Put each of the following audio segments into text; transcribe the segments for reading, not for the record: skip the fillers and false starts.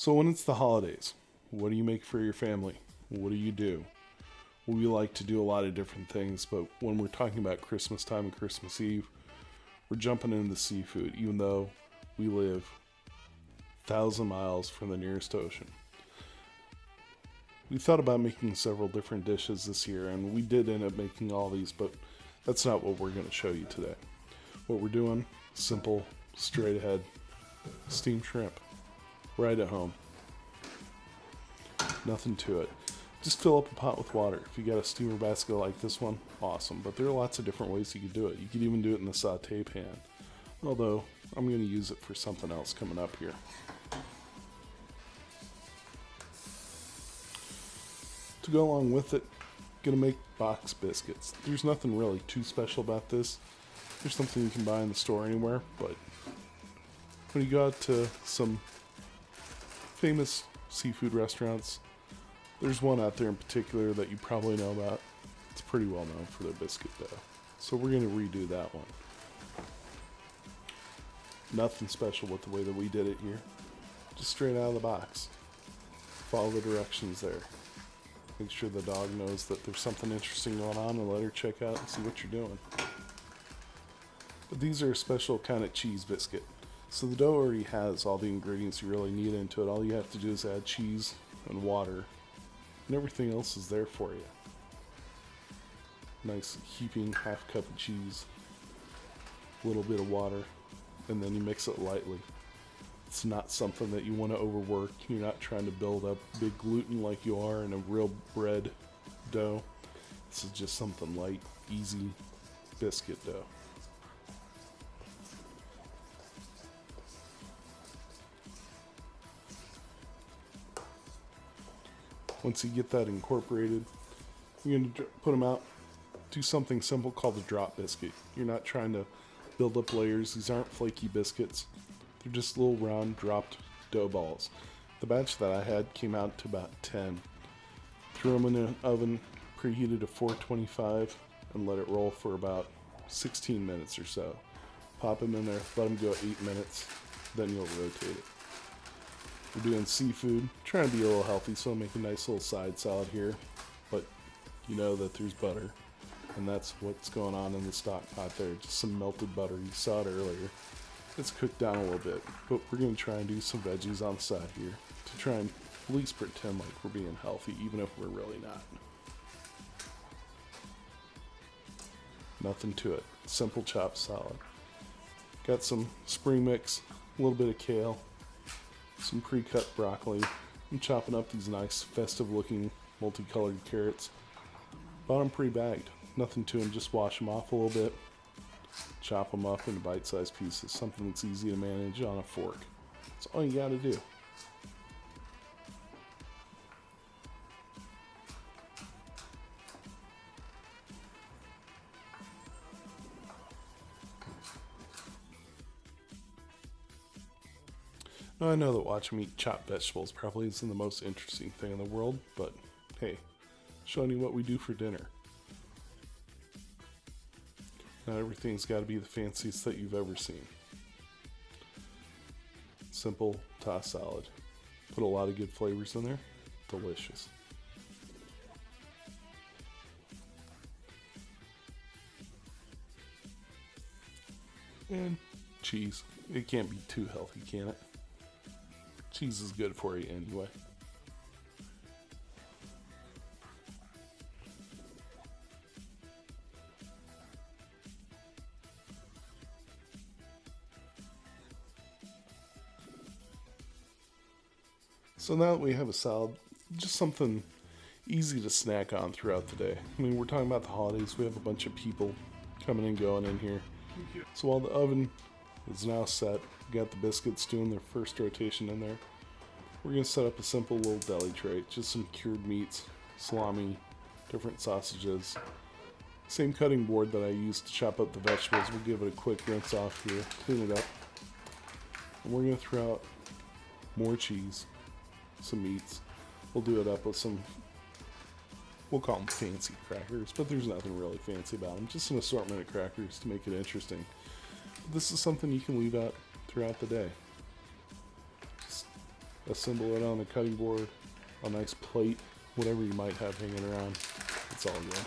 So when it's the holidays, what do you make for your family? What do you do? We like to do a lot of different things, but when we're talking about Christmas time and Christmas Eve, we're jumping into seafood, even though we live 1,000 miles from the nearest ocean. We thought about making several different dishes this year, and we did end up making all these, but that's not what we're going to show you today. What we're doing, simple, straight ahead, steamed shrimp, right at home. Nothing to it. Just fill up a pot with water. If you got a steamer basket like this one, awesome. But there are lots of different ways you could do it. You could even do it in the saute pan. Although, I'm going to use it for something else coming up here. To go along with it, going to make box biscuits. There's nothing really too special about this. There's something you can buy in the store anywhere, but when you go out to some famous seafood restaurants, there's one out there in particular that you probably know about. It's pretty well known for their biscuit dough. So we're going to redo that one. Nothing special with the way that we did it here. Just straight out of the box. Follow the directions there. Make sure the dog knows that there's something interesting going on and let her check out and see what you're doing. But these are a special kind of cheese biscuit. So the dough already has all the ingredients you really need into it. All you have to do is add cheese and water, and everything else is there for you. Nice heaping half cup of cheese, a little bit of water, and then you mix it lightly. It's not something that you want to overwork. You're not trying to build up big gluten like you are in a real bread dough. This is just something light, easy biscuit dough. Once you get that incorporated, you're going to put them out. Do something simple called a drop biscuit. You're not trying to build up layers. These aren't flaky biscuits. They're just little round dropped dough balls. The batch that I had came out to about 10. Threw them in the oven, preheated to 425, and let it roll for about 16 minutes or so. Pop them in there, let them go 8 minutes, then you'll rotate it. We're doing seafood, trying to be a little healthy, so I'll make a nice little side salad here. But you know that there's butter, and that's what's going on in the stock pot there. Just some melted butter. You saw it earlier. It's cooked down a little bit, but we're going to try and do some veggies on the side here to try and at least pretend like we're being healthy, even if we're really not. Nothing to it. Simple chopped salad. Got some spring mix, a little bit of kale, some pre-cut broccoli. I'm chopping up these nice festive looking multicolored carrots. Bought them pre-bagged. Nothing to them, just wash them off a little bit. Chop them up into bite-sized pieces. Something that's easy to manage on a fork. That's all you gotta do. Now, I know that watching me chop vegetables probably isn't the most interesting thing in the world, but hey, showing you what we do for dinner. Not everything's got to be the fanciest that you've ever seen. Simple tossed salad. Put a lot of good flavors in there. Delicious. And cheese. It can't be too healthy, can it? Cheese is good for you anyway. So now that we have a salad, just something easy to snack on throughout the day. I mean, we're talking about the holidays. We have a bunch of people coming and going in here. So while the oven is now set, we got the biscuits doing their first rotation in there. We're going to set up a simple little deli tray. Just some cured meats, salami, different sausages. Same cutting board that I used to chop up the vegetables. We'll give it a quick rinse off here, clean it up. And we're going to throw out more cheese, some meats. We'll do it up with some, we'll call them fancy crackers, but there's nothing really fancy about them. Just an assortment of crackers to make it interesting. But this is something you can leave out throughout the day. Just assemble it on a cutting board, a nice plate, whatever you might have hanging around. It's all good.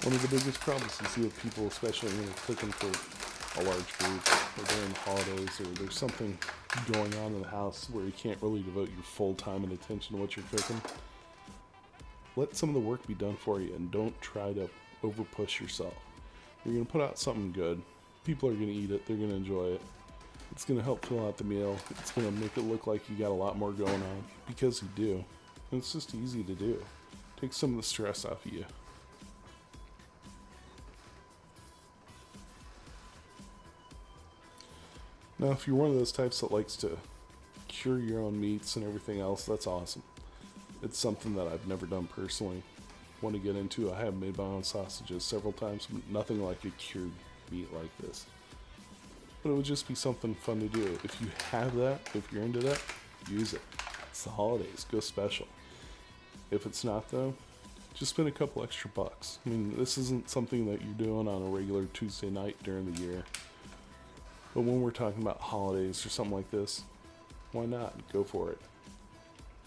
One of the biggest problems you see with people, especially when they're cooking for a large group or during the holidays, or there's something going on in the house where you can't really devote your full time and attention to what you're cooking, let some of the work be done for you and don't try to over push yourself. You're going to put out something good. People are going to eat it. They're going to enjoy it. It's going to help fill out the meal. It's going to make it look like you got a lot more going on, because you do. And it's just easy to do. Take some of the stress off of you. Now, if you're one of those types that likes to cure your own meats and everything else, that's awesome. It's something that I've never done personally. Want to get into. I have made my own sausages several times, but nothing like a cured meat like this. But it would just be something fun to do. If you have that, if you're into that, use it. It's the holidays. Go special. If it's not, though, just spend a couple extra bucks. I mean, this isn't something that you're doing on a regular Tuesday night during the year. But when we're talking about holidays or something like this, why not? Go for it.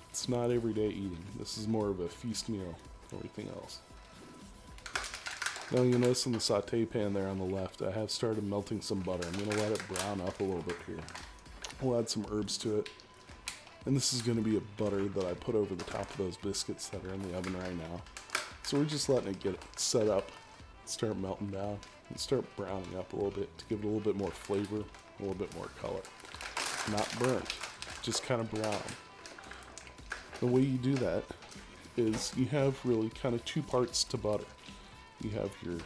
It's not everyday eating. This is more of a feast meal than everything else. Now you'll notice in the saute pan there on the left, I have started melting some butter. I'm going to let it brown up a little bit here. We'll add some herbs to it. And this is going to be a butter that I put over the top of those biscuits that are in the oven right now. So we're just letting it get set up, start melting down, and start browning up a little bit to give it a little bit more flavor, a little bit more color. Not burnt, just kind of brown. The way you do that is you have really kind of two parts to butter. You have your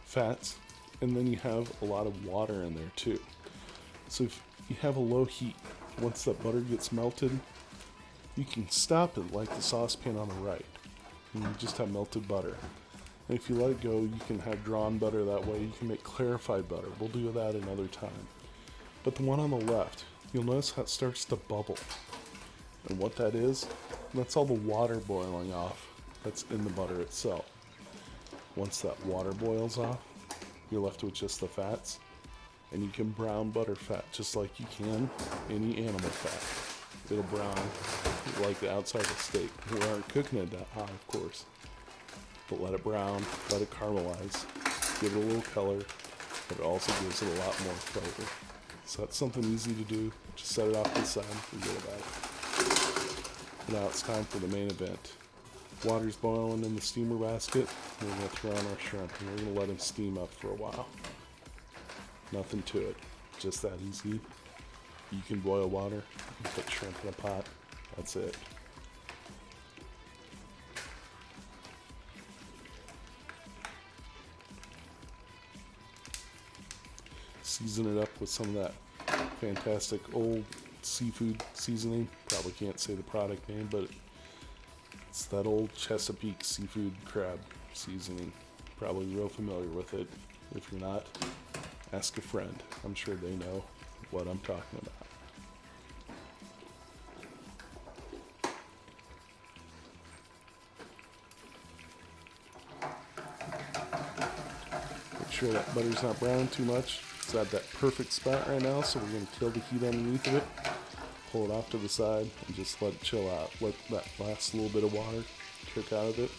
fats, and then you have a lot of water in there too. So if you have a low heat, once that butter gets melted, you can stop it like the saucepan on the right, and you just have melted butter. And if you let it go, you can have drawn butter that way. You can make clarified butter. We'll do that another time. But the one on the left, you'll notice how it starts to bubble. And what that is, that's all the water boiling off that's in the butter itself. Once that water boils off, you're left with just the fats. And you can brown butter fat just like you can any animal fat. It'll brown like the outside of a steak. We aren't cooking it that high, of course. But let it brown, let it caramelize, give it a little color, but it also gives it a lot more flavor. So that's something easy to do. Just set it off to the side and forget about it. Now it's time for the main event. Water's boiling in the steamer basket. We're going to throw on our shrimp and we're going to let them steam up for a while. Nothing to it. Just that easy. You can boil water. You can put shrimp in a pot. That's it. Season it up with some of that fantastic old seafood seasoning. Probably can't say the product name, but it's that old Chesapeake seafood crab seasoning. Probably real familiar with it. If you're not, ask a friend. I'm sure they know what I'm talking about. Make sure that butter's not brown too much. It's at that perfect spot right now, so we're going to kill the heat underneath of it. Pull it off to the side and just let it chill out. Let that last little bit of water kick out of it.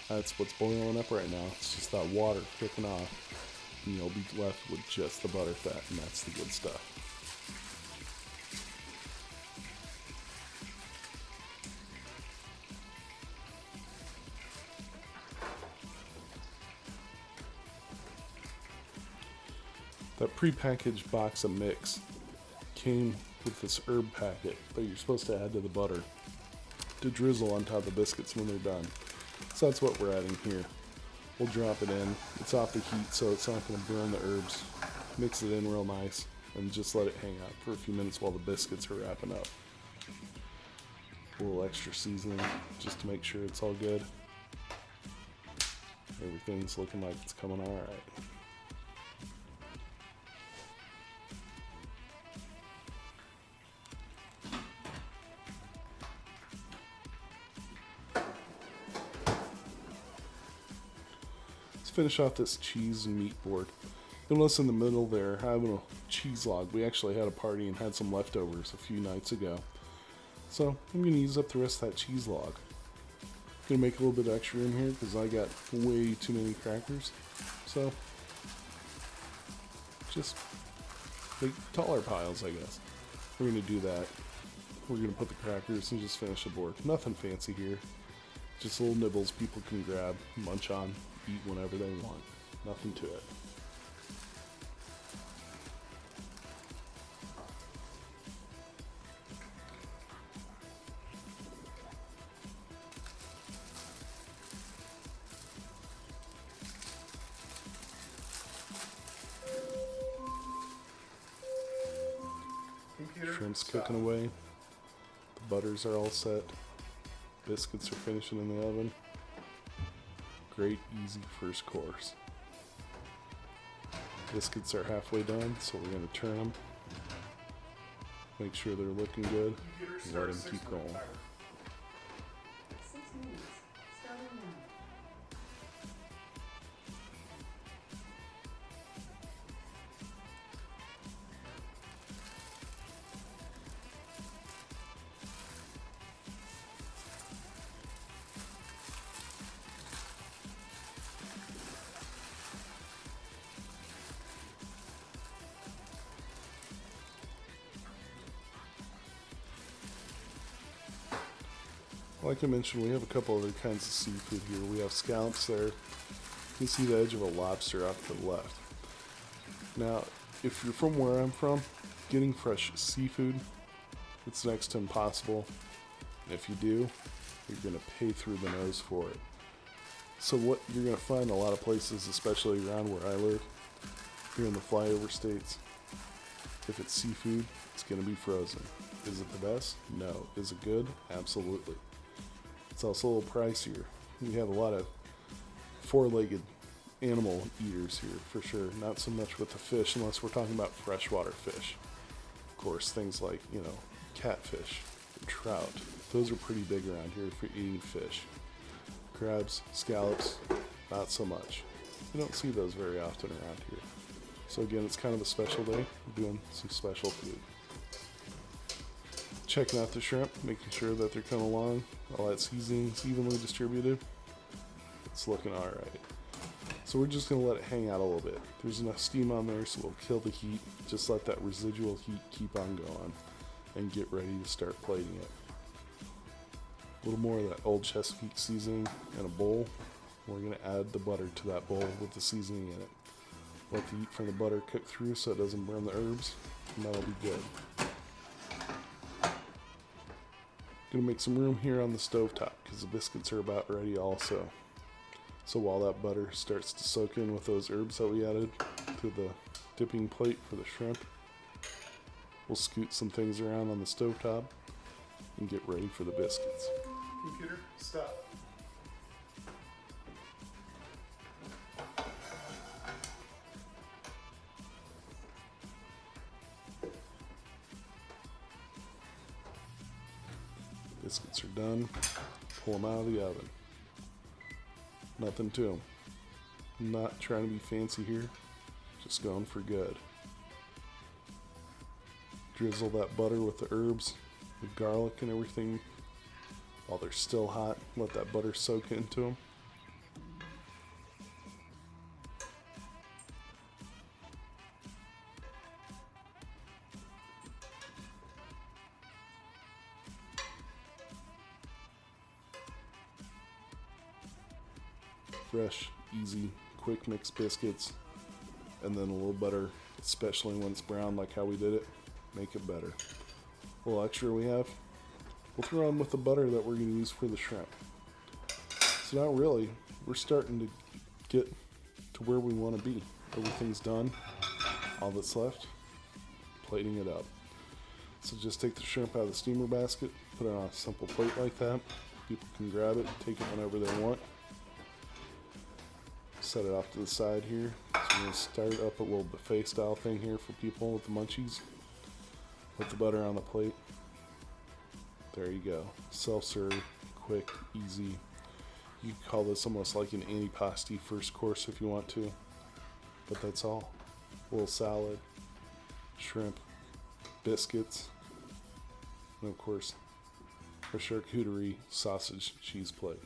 That's what's boiling up right now. It's just that water kicking off. And you'll be left with just the butter fat, and that's the good stuff. That prepackaged box of mix came with this herb packet that you're supposed to add to the butter to drizzle on top of the biscuits when they're done. So that's what we're adding here. We'll drop it in. It's off the heat, so it's not going to burn the herbs. Mix it in real nice and just let it hang out for a few minutes while the biscuits are wrapping up. A little extra seasoning just to make sure it's all good. Everything's looking like it's coming all right. Finish off this cheese and meat board. You'll notice in the middle there, I have a cheese log. We actually had a party and had some leftovers a few nights ago. So I'm going to use up the rest of that cheese log. Going to make a little bit extra in here because I got way too many crackers. So just make taller piles, I guess. We're going to do that. We're going to put the crackers and just finish the board. Nothing fancy here. Just little nibbles people can grab, munch on, eat whenever they want. Nothing to it. Shrimp's cooking away. The butters are all set. Biscuits are finishing in the oven. Great, easy first course. Biscuits are halfway done, so we're going to turn them. Make sure they're looking good. And let them keep going. 6 minutes. Starting now. Like I mentioned, we have a couple other kinds of seafood here. We have scallops there. You can see the edge of a lobster off to the left. Now, if you're from where I'm from, getting fresh seafood, it's next to impossible. And if you do, you're going to pay through the nose for it. So what you're going to find in a lot of places, especially around where I live, here in the flyover states, if it's seafood, it's going to be frozen. Is it the best? No. Is it good? Absolutely. It's also a little pricier. We have a lot of four-legged animal eaters here, for sure. Not so much with the fish, unless we're talking about freshwater fish. Of course, things like, catfish, trout. Those are pretty big around here for eating fish. Crabs, scallops, not so much. You don't see those very often around here. So again, it's kind of a special day. We're doing some special food. Checking out the shrimp, making sure that they're coming along. All that seasoning's evenly distributed. It's looking alright. So we're just going to let it hang out a little bit. There's enough steam on there, so we'll kill the heat. Just let that residual heat keep on going and get ready to start plating it. A little more of that Old Chesapeake seasoning in a bowl. We're going to add the butter to that bowl with the seasoning in it. Let the heat from the butter cook through so it doesn't burn the herbs, and that'll be good. Gonna make some room here on the stovetop because the biscuits are about ready also. So while that butter starts to soak in with those herbs that we added to the dipping plate for the shrimp, we'll scoot some things around on the stovetop and get ready for the biscuits. Computer, stop. Biscuits are done. Pull them out of the oven. Nothing to them. Not trying to be fancy here. Just going for good. Drizzle that butter with the herbs, the garlic and everything while they're still hot. Let that butter soak into them. Fresh, easy, quick mix biscuits, and then a little butter, especially when it's brown like how we did it, make it better. A little extra we have, we'll throw on with the butter that we're going to use for the shrimp. So now really, we're starting to get to where we want to be. Everything's done. All that's left, plating it up. So just take the shrimp out of the steamer basket, put it on a simple plate like that. People can grab it, take it whenever they want. Set it off to the side here. So we're going to start up a little buffet style thing here for people with the munchies. Put the butter on the plate. There you go. Self-serve, quick, easy. You could call this almost like an antipasti first course if you want to. But that's all. little salad, shrimp, biscuits, and of course, our charcuterie sausage cheese plate.